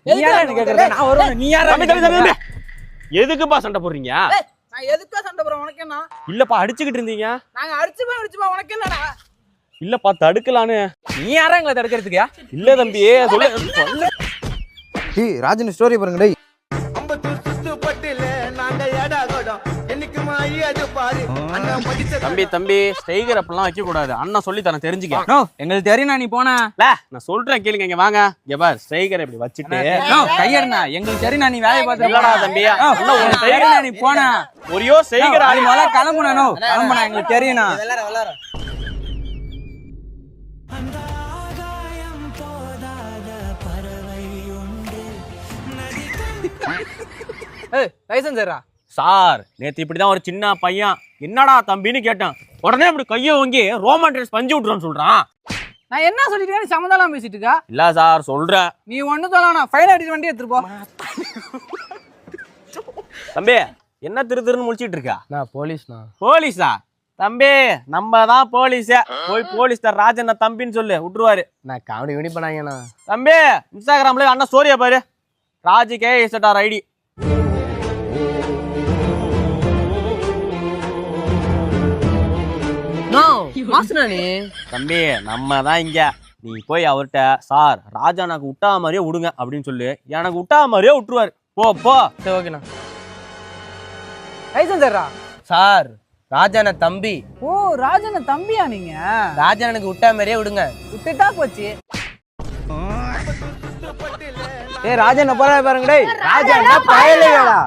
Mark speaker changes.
Speaker 1: நீ யாரா என்ன கேக்குறது? நான் வருவேன். நீ யாரா?
Speaker 2: தம்பி எதுக்குப்பா சண்டை போடுறீங்க?
Speaker 1: நான் எதுக்கா சண்டை போறேன்? உனக்கு என்ன?
Speaker 2: இல்லப்பா அடிச்சுக்கிட்டு இருந்தீங்க.
Speaker 1: நாங்க அடிச்சுப்பா உனக்கு என்னடா?
Speaker 2: இல்லப்பா தடுக்கலான்னு.
Speaker 1: நீ யாரா எங்களை தடுக்கிறதுக்கு?
Speaker 2: இல்ல தம்பி சொல்லு.
Speaker 3: டேய் ராஜன் ஸ்டோரி பாருங்க டேய்.
Speaker 2: தம்பி ஸ்டைகர் அப்பெல்லாம் வைக்க கூடாது. அண்ணன் சொல்லி தரேன் தெரிஞ்சுக்க.
Speaker 1: நோ எங்களுக்கு தெரியும் நீ போன.
Speaker 2: நான் சொல்றேன் கேளுங்க, இங்க வாங்க. இங்க பார் ஸ்டைகர் இப்படி வச்சிட்டு
Speaker 1: கையெடுனா எங்களுக்கு தெரியும் நீ வேலையை பார்த்து.
Speaker 2: இல்லடா தம்பி, அண்ணா உன் ஸ்டைகர்
Speaker 1: நீ போன.
Speaker 2: ஒரியோ ஸ்டைகர்
Speaker 1: அது முதல்ல கிளம்புனா எங்களுக்கு தெரியும்னா. லைசன்ஸ்
Speaker 2: சார் நேத்து இப்படிதான் ஒரு சின்ன பையன் என்னடா தம்பின்னு கேட்டான். உடனே இப்படி கையை வாங்கி ரோமன் ட்ரெஸ் பஞ்சு விட்டுறான்னு சொல்றான்.
Speaker 1: நான் என்ன சொல்லிட்டு நீ சம்மந்தம் பேசிட்டு இருக்கா?
Speaker 2: இல்ல சார் சொல்றேன்.
Speaker 1: நீ ஒண்ணு சொல்லலாம், ஃபைன் அடிச்சு வண்டி எடுத்துட்டு போ.
Speaker 2: தம்பி என்ன திருன்னு முழிச்சிட்டு இருக்கா?
Speaker 1: நான் போலீஸ்ண்ணா.
Speaker 2: போலீஸா? தம்பி நம்ம தான் போலீஸே. போய் போலீஸ் தான் ராஜன் தம்பின்னு சொல்லு, விட்டுருவாரு.
Speaker 1: நான் காமெடி வினி பண்ணாங்கண்ணா.
Speaker 2: தம்பி இன்ஸ்டாகிராம்ல அண்ணா ஸ்டோரியா பாரு. Raji KSR ID. தம்பி நம்ம தான் இங்க. நீ போய் அவர்கிட்ட சார் ராஜா எனக்கு விட்டா மாதிரியே விடுங்க அப்படின்னு சொல்லு. எனக்கு விட்டா மாதிரியே விட்டுருவாரு. போ.
Speaker 1: சரி ஓகேண்ணா. லைசன்ஸ்
Speaker 4: சார் ராஜான தம்பி.
Speaker 1: ஓ ராஜன தம்பியா நீங்க?
Speaker 4: ராஜானுக்கு விட்டா மாதிரியே விடுங்க.
Speaker 1: விட்டுட்டா போச்சு.
Speaker 3: ஏய் ராஜன் போறா பாருங்க டேய். ராஜன் பயலேடா.